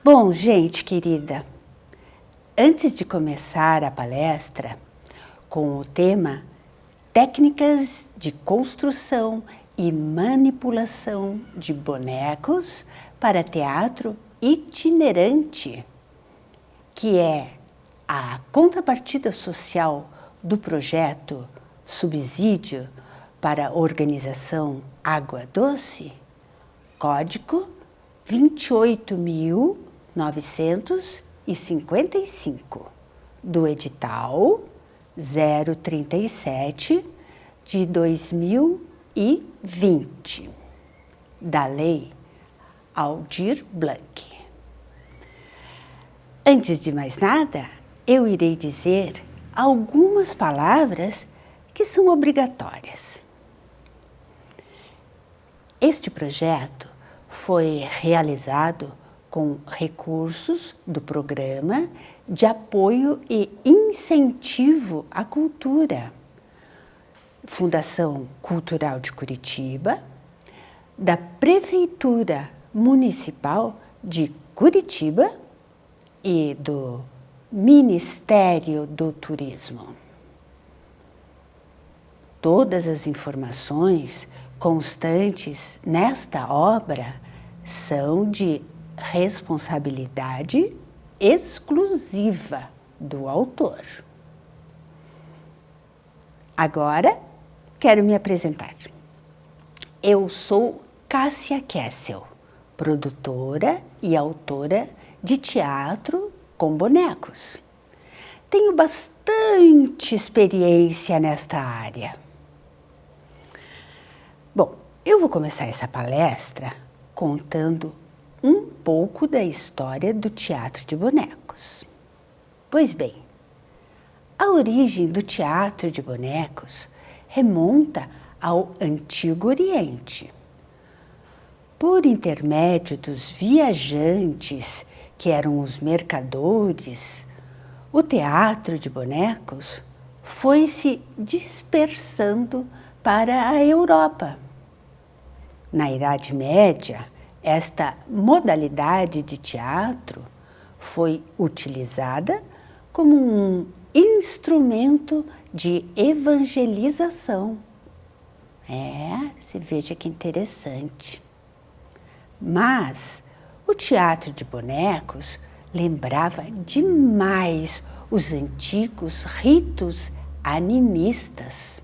Bom, gente querida, antes de começar a palestra com o tema Técnicas de construção e manipulação de bonecos para teatro itinerante, que é a contrapartida social do projeto Subsídio para a Organização Água Doce, código 28.955 do edital 037 de 2020 da Lei Aldir Blanc. Antes de mais nada, eu irei dizer algumas palavras que são obrigatórias. Este projeto foi realizado com recursos do Programa de Apoio e Incentivo à Cultura, Fundação Cultural de Curitiba, da Prefeitura Municipal de Curitiba e do Ministério do Turismo. Todas as informações constantes nesta obra são de responsabilidade exclusiva do autor. Agora, quero me apresentar. Eu sou Cássia Kessel, produtora e autora de teatro com bonecos. Tenho bastante experiência nesta área. Bom, eu vou começar essa palestra contando um pouco da história do teatro de bonecos. Pois bem, a origem do teatro de bonecos remonta ao Antigo Oriente. Por intermédio dos viajantes, que eram os mercadores, o teatro de bonecos foi se dispersando para a Europa. Na Idade Média, esta modalidade de teatro foi utilizada como um instrumento de evangelização. Você veja que interessante. Mas o teatro de bonecos lembrava demais os antigos ritos animistas.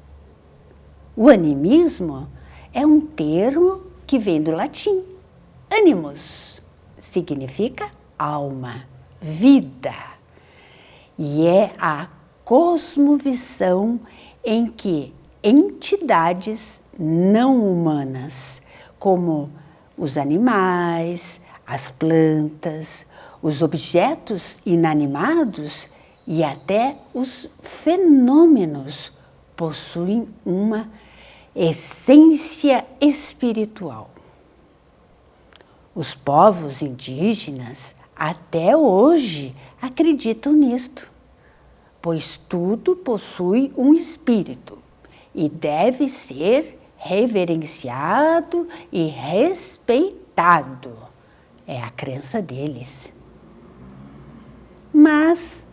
O animismo é um termo que vem do latim. Animus significa alma, vida, e é a cosmovisão em que entidades não humanas, como os animais, as plantas, os objetos inanimados e até os fenômenos possuem uma essência espiritual. Os povos indígenas até hoje acreditam nisto, pois tudo possui um espírito e deve ser reverenciado e respeitado. É a crença deles. Mas,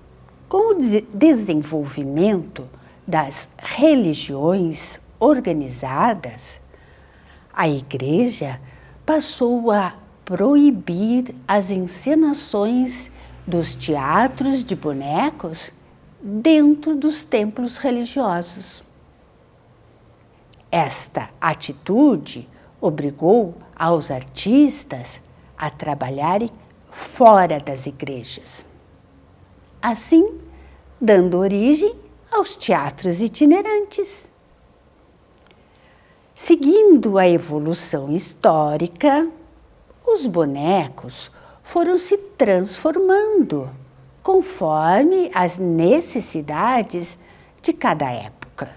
com o desenvolvimento das religiões organizadas, a Igreja passou a proibir as encenações dos teatros de bonecos dentro dos templos religiosos. Esta atitude obrigou aos artistas a trabalharem fora das igrejas, assim dando origem aos teatros itinerantes. Seguindo a evolução histórica, os bonecos foram se transformando conforme as necessidades de cada época.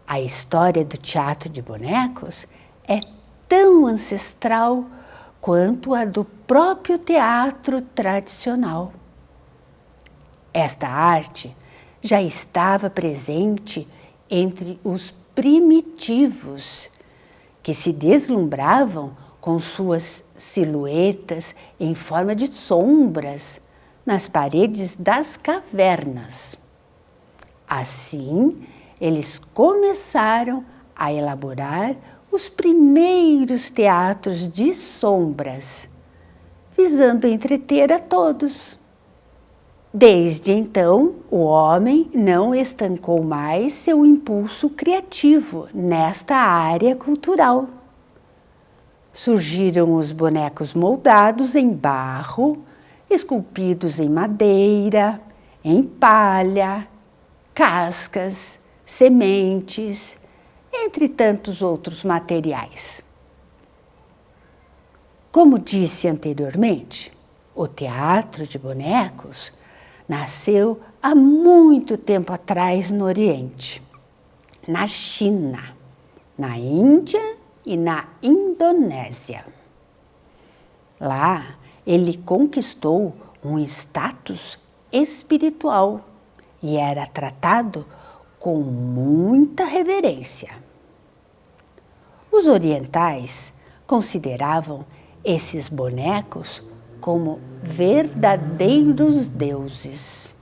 A história do teatro de bonecos é tão ancestral quanto a do próprio teatro tradicional. Esta arte já estava presente entre os primitivos, que se deslumbravam com suas silhuetas em forma de sombras nas paredes das cavernas. Assim, eles começaram a elaborar os primeiros teatros de sombras, visando entreter a todos. Desde então, o homem não estancou mais seu impulso criativo nesta área cultural. Surgiram os bonecos moldados em barro, esculpidos em madeira, em palha, cascas, sementes, entre tantos outros materiais. Como disse anteriormente, o teatro de bonecos nasceu há muito tempo atrás no Oriente, na China, na Índia e na Indonésia. Lá, ele conquistou um status espiritual e era tratado com muita reverência. Os orientais consideravam esses bonecos como verdadeiros deuses,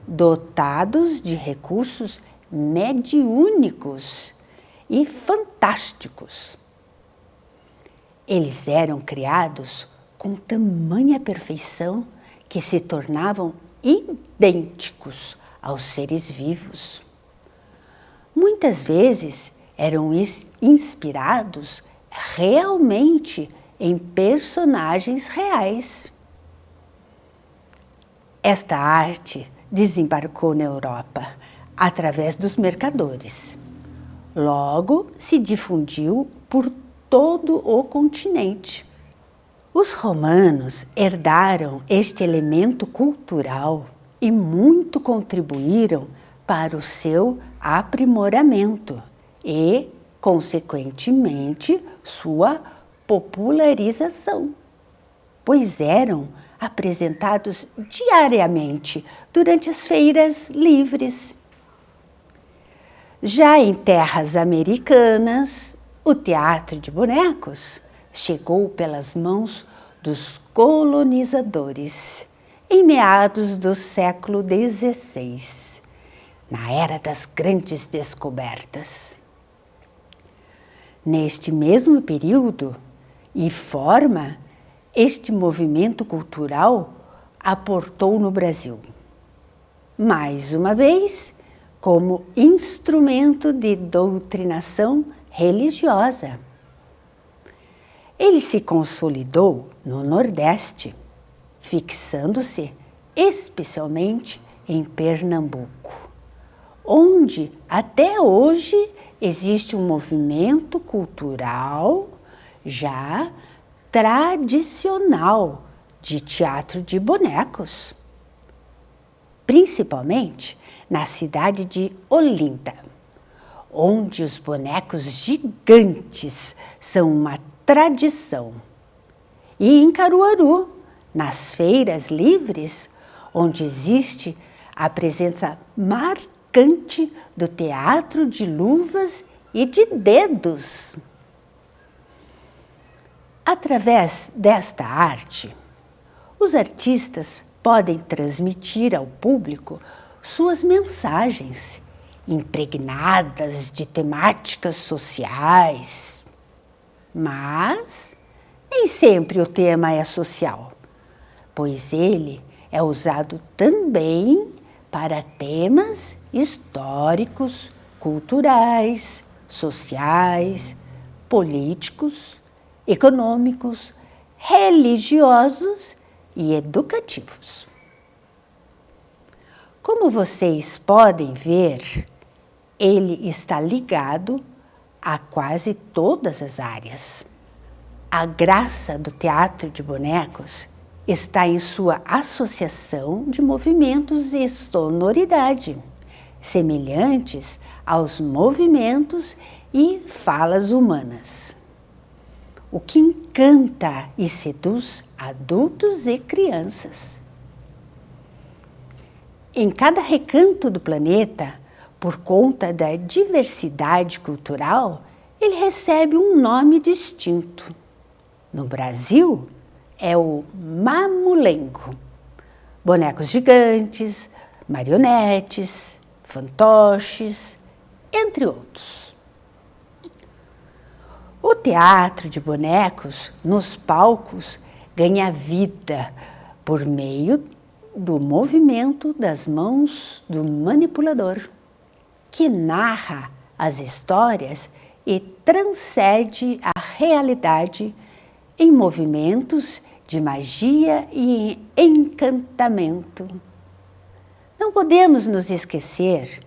dotados de recursos mediúnicos e fantásticos. Eles eram criados com tamanha perfeição que se tornavam idênticos aos seres vivos. Muitas vezes eram inspirados realmente em personagens reais. Esta arte desembarcou na Europa através dos mercadores. Logo se difundiu por todo o continente. Os romanos herdaram este elemento cultural e muito contribuíram para o seu aprimoramento e, consequentemente, sua popularização, pois eram apresentados diariamente durante as feiras livres. Já em terras americanas, o teatro de bonecos chegou pelas mãos dos colonizadores em meados do século XVI, na era das grandes descobertas. Neste mesmo período e forma, este movimento cultural aportou no Brasil, mais uma vez, como instrumento de doutrinação religiosa. Ele se consolidou no Nordeste, fixando-se especialmente em Pernambuco, onde até hoje existe um movimento cultural já tradicional de teatro de bonecos, principalmente na cidade de Olinda, onde os bonecos gigantes são uma tradição, e em Caruaru, nas feiras livres, onde existe a presença marcante do teatro de luvas e de dedos. Através desta arte, os artistas podem transmitir ao público suas mensagens, impregnadas de temáticas sociais. Mas nem sempre o tema é social, pois ele é usado também para temas históricos, culturais, sociais, políticos, econômicos, religiosos e educativos. Como vocês podem ver, ele está ligado a quase todas as áreas. A graça do teatro de bonecos está em sua associação de movimentos e sonoridade, semelhantes aos movimentos e falas humanas, o que encanta e seduz adultos e crianças. Em cada recanto do planeta, por conta da diversidade cultural, ele recebe um nome distinto. no Brasil é o mamulengo. Bonecos gigantes, marionetes, fantoches, entre outros. O teatro de bonecos nos palcos ganha vida por meio do movimento das mãos do manipulador, que narra as histórias e transcende a realidade em movimentos de magia e encantamento. Não podemos nos esquecer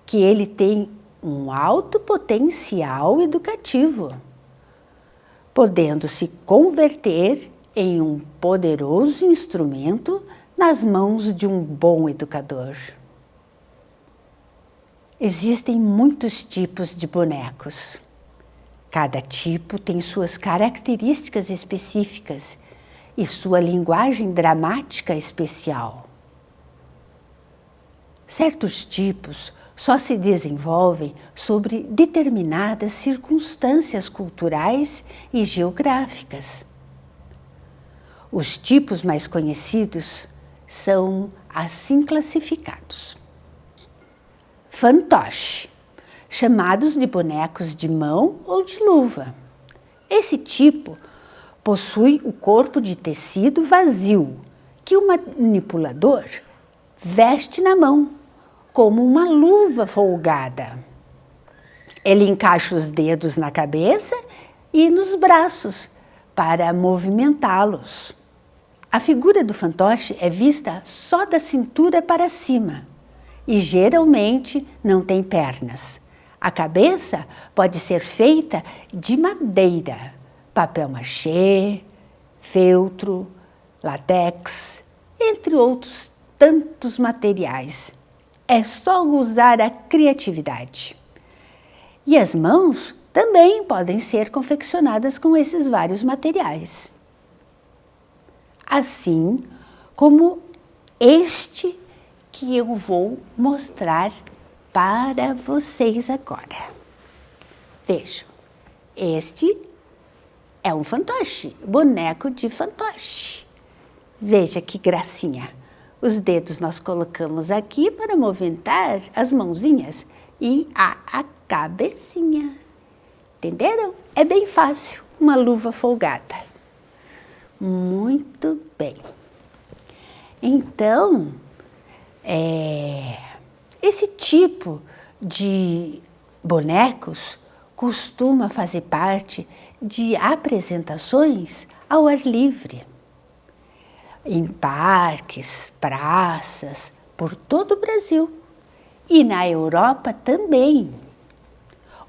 que ele tem um alto potencial educativo, podendo se converter em um poderoso instrumento nas mãos de um bom educador. Existem muitos tipos de bonecos. Cada tipo tem suas características específicas e sua linguagem dramática especial. Certos tipos só se desenvolvem sobre determinadas circunstâncias culturais e geográficas. Os tipos mais conhecidos são assim classificados. Fantoche, chamados de bonecos de mão ou de luva. Esse tipo possui o corpo de tecido vazio, que o manipulador veste na mão, como uma luva folgada. Ele encaixa os dedos na cabeça e nos braços para movimentá-los. A figura do fantoche é vista só da cintura para cima e geralmente não tem pernas. A cabeça pode ser feita de madeira, papel machê, feltro, látex, entre outros tantos materiais. É só usar a criatividade. E as mãos também podem ser confeccionadas com esses vários materiais. Assim como este que eu vou mostrar para vocês agora. Vejam, este é um fantoche, boneco de fantoche. Veja que gracinha. Os dedos nós colocamos aqui para movimentar as mãozinhas e a cabecinha. Entenderam? É bem fácil, uma luva folgada. Muito bem. Então, esse tipo de bonecos costuma fazer parte de apresentações ao ar livre, em parques, praças, por todo o Brasil e na Europa também.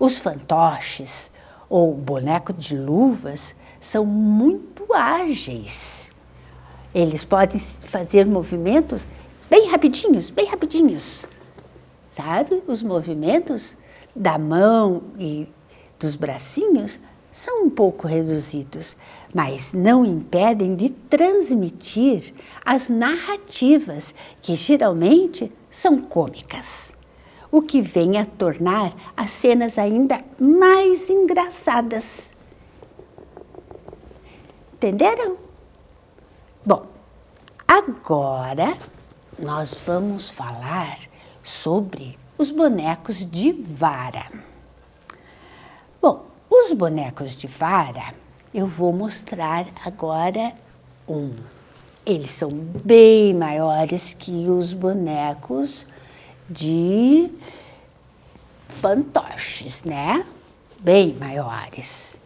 Os fantoches, ou boneco de luvas, são muito ágeis. Eles podem fazer movimentos bem rapidinhos. Sabe? Os movimentos da mão e dos bracinhos são um pouco reduzidos, mas não impedem de transmitir as narrativas, que geralmente são cômicas, o que vem a tornar as cenas ainda mais engraçadas. Entenderam? Bom, agora nós vamos falar sobre os bonecos de vara. Bom, os bonecos de vara, eu vou mostrar agora um. Eles são bem maiores que os bonecos de fantoches, né? Bem maiores.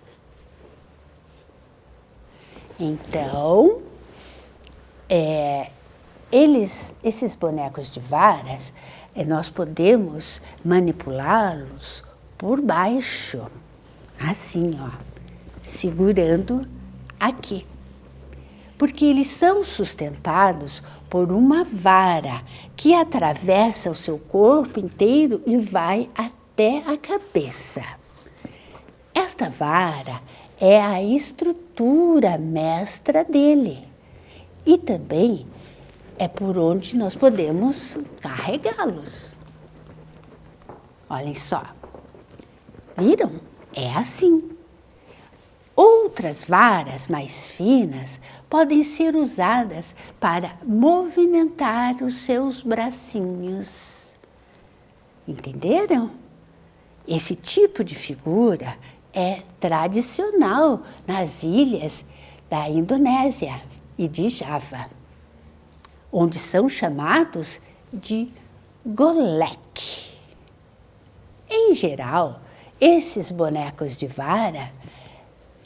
Então, esses bonecos de varas, nós podemos manipulá-los por baixo, assim, ó, segurando aqui. Porque eles são sustentados por uma vara que atravessa o seu corpo inteiro e vai até a cabeça. Esta vara é a estrutura mestra dele e também é por onde nós podemos carregá-los. Olhem só, viram? É assim. Outras varas mais finas podem ser usadas para movimentar os seus bracinhos. Entenderam? Esse tipo de figura é tradicional nas ilhas da Indonésia e de Java, onde são chamados de golek. Em geral, esses bonecos de vara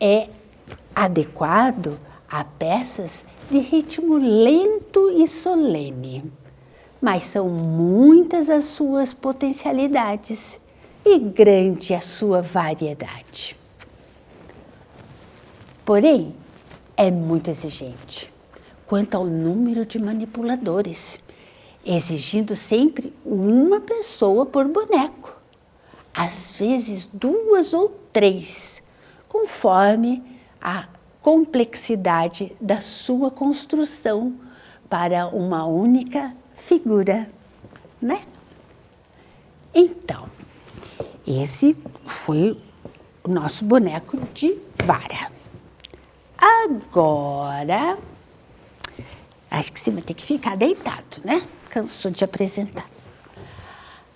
é adequado a peças de ritmo lento e solene, mas são muitas as suas potencialidades e grande a sua variedade. Porém, é muito exigente quanto ao número de manipuladores, exigindo sempre uma pessoa por boneco, às vezes 2 ou 3, conforme a complexidade da sua construção para uma única figura, né? Então, esse foi o nosso boneco de vara. Agora, acho que você vai ter que ficar deitado, né? Cansou de apresentar.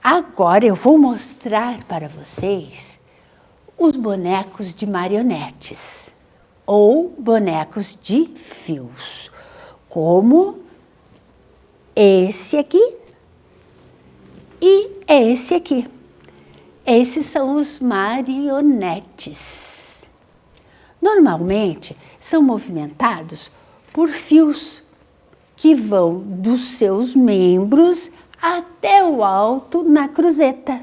Agora eu vou mostrar para vocês os bonecos de marionetes ou bonecos de fios, como esse aqui e esse aqui. Esses são os marionetes. Normalmente são movimentados por fios que vão dos seus membros até o alto na cruzeta,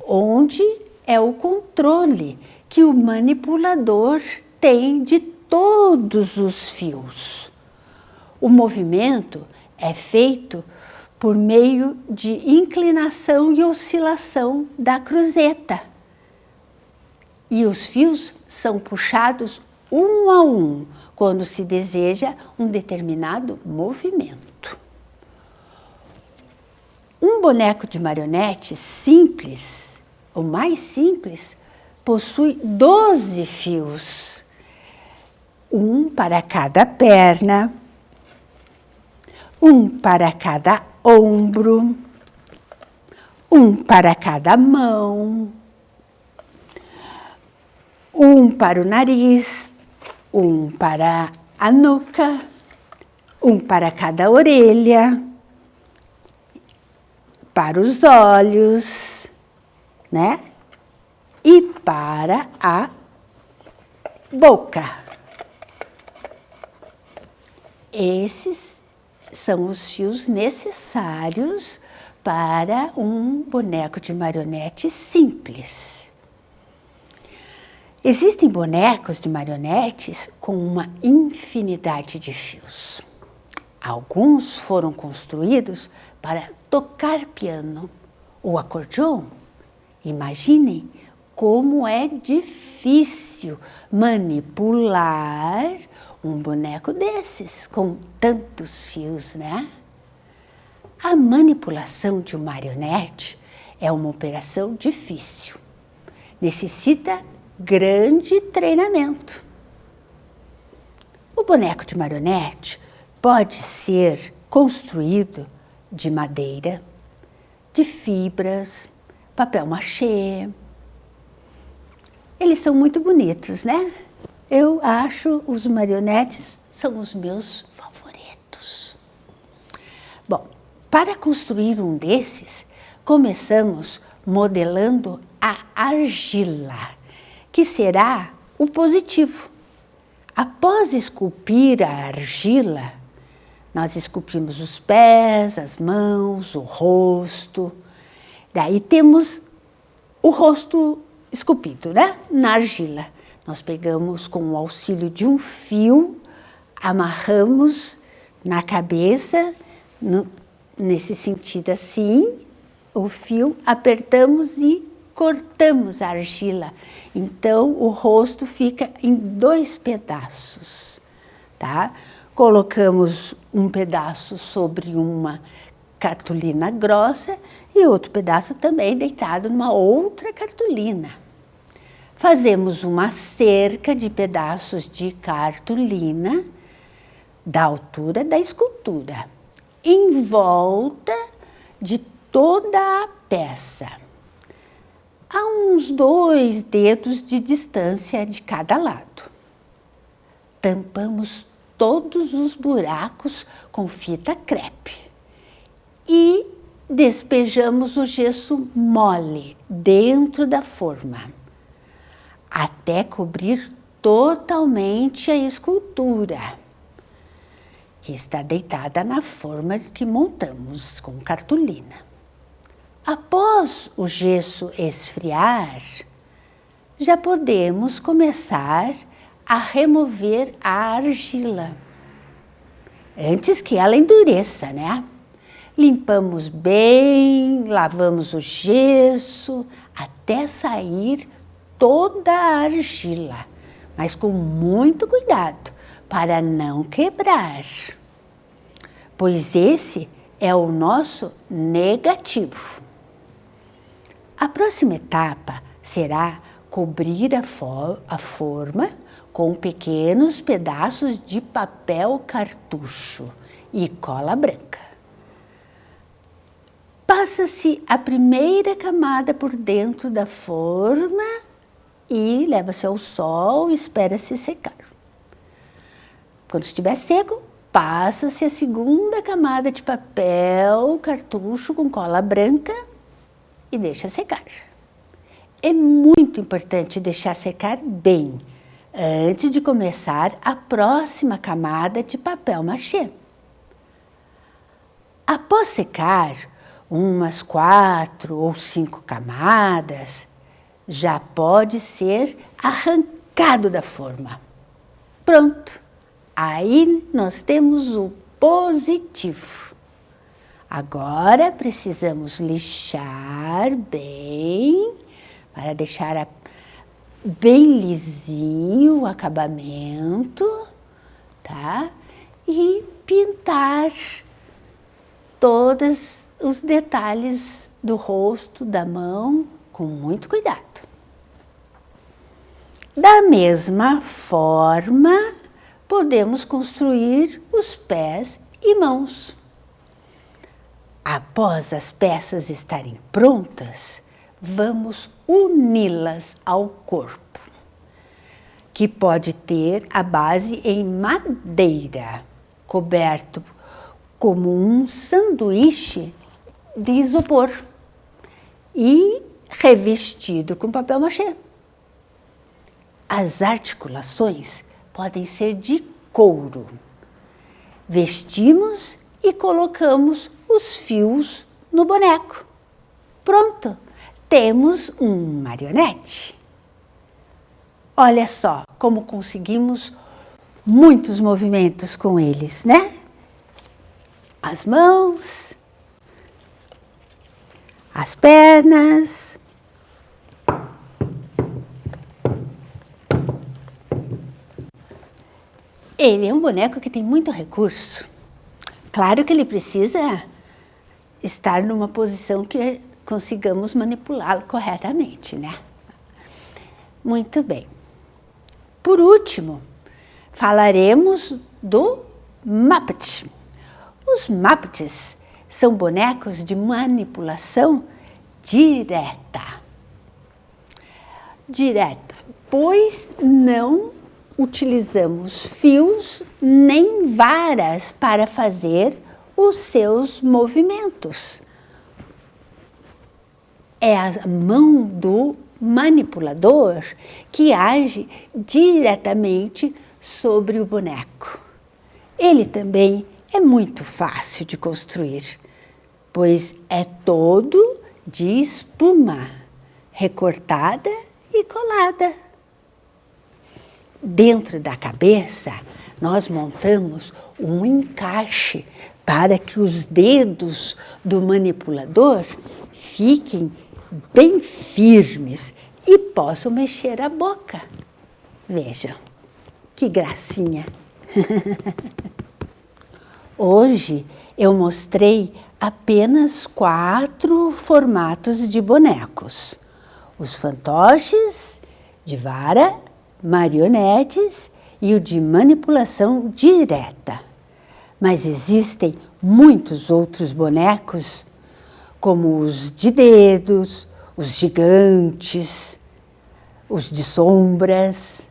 onde é o controle que o manipulador tem de todos os fios. O movimento é feito por meio de inclinação e oscilação da cruzeta. E os fios são puxados um a um, quando se deseja um determinado movimento. Um boneco de marionete simples, o mais simples, possui 12 fios, um para cada perna, um para cada ombro, um para cada mão, um para o nariz, um para a nuca, um para cada orelha, para os olhos, né? E para a boca. Esses são os fios necessários para um boneco de marionete simples. Existem bonecos de marionetes com uma infinidade de fios. Alguns foram construídos para tocar piano ou acordeon. Imaginem como é difícil manipular um boneco desses com tantos fios, né? A manipulação de um marionete é uma operação difícil. Necessita grande treinamento. O boneco de marionete pode ser construído de madeira, de fibras, papel machê. Eles são muito bonitos, né? Eu acho os marionetes são os meus favoritos. Bom, para construir um desses, começamos modelando a argila, que será o positivo. Após esculpir a argila, nós esculpimos os pés, as mãos, o rosto. Daí temos o rosto esculpido, né? Na argila. Nós pegamos com o auxílio de um fio, amarramos na cabeça, nesse sentido assim, o fio, apertamos e cortamos a argila. Então, o rosto fica em 2 pedaços, tá? Colocamos um pedaço sobre uma cartolina grossa e outro pedaço também deitado numa outra cartolina. fazemos uma cerca de pedaços de cartolina da altura da escultura, em volta de toda a peça, a uns 2 dedos de distância de cada lado. Tampamos todos os buracos com fita crepe e despejamos o gesso mole dentro da forma, até cobrir totalmente a escultura, que está deitada na forma que montamos com cartolina. Após o gesso esfriar, já podemos começar a remover a argila, antes que ela endureça, né? Limpamos bem, lavamos o gesso, até sair toda a argila, mas com muito cuidado, para não quebrar, pois esse é o nosso negativo. A próxima etapa será cobrir a forma com pequenos pedaços de papel cartucho e cola branca. Passa-se a primeira camada por dentro da forma e leva-se ao sol e espera-se secar. Quando estiver seco, passa-se a segunda camada de papel cartucho com cola branca e deixa secar. É muito importante deixar secar bem antes de começar a próxima camada de papel machê. Após secar umas 4 ou 5 camadas, já pode ser arrancado da forma. Pronto! Aí nós temos o positivo. Agora precisamos lixar bem, para deixar bem lisinho o acabamento, tá? E pintar todos os detalhes do rosto, da mão, com muito cuidado. Da mesma forma, podemos construir os pés e mãos. Após as peças estarem prontas, vamos uni-las ao corpo, que pode ter a base em madeira, coberto como um sanduíche de isopor e revestido com papel machê. As articulações podem ser de couro. Vestimos e colocamos os fios no boneco. Pronto, temos um marionete. Olha só como conseguimos muitos movimentos com eles, né? As mãos, as pernas. Ele é um boneco que tem muito recurso. Claro que ele precisa estar numa posição que consigamos manipulá-lo corretamente, né? Muito bem. Por último, falaremos do Muppet. Os Muppets são bonecos de manipulação direta. Direta, pois não utilizamos fios nem varas para fazer os seus movimentos. É a mão do manipulador que age diretamente sobre o boneco. Ele também é muito fácil de construir, pois é todo de espuma, recortada e colada. Dentro da cabeça, nós montamos um encaixe para que os dedos do manipulador fiquem bem firmes e possam mexer a boca. Vejam, que gracinha! Hoje eu mostrei apenas 4 formatos de bonecos: os fantoches, de vara, marionetes e o de manipulação direta. Mas existem muitos outros bonecos, como os de dedos, os gigantes, os de sombras.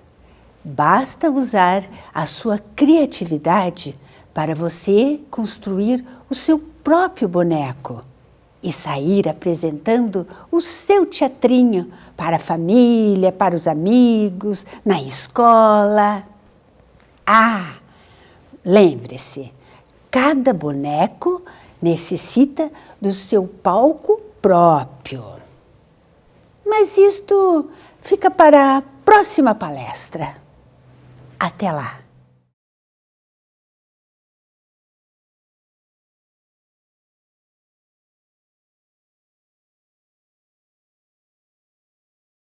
Basta usar a sua criatividade para você construir o seu próprio boneco e sair apresentando o seu teatrinho para a família, para os amigos, na escola. Ah, lembre-se, cada boneco necessita do seu palco próprio. Mas isto fica para a próxima palestra. Até lá!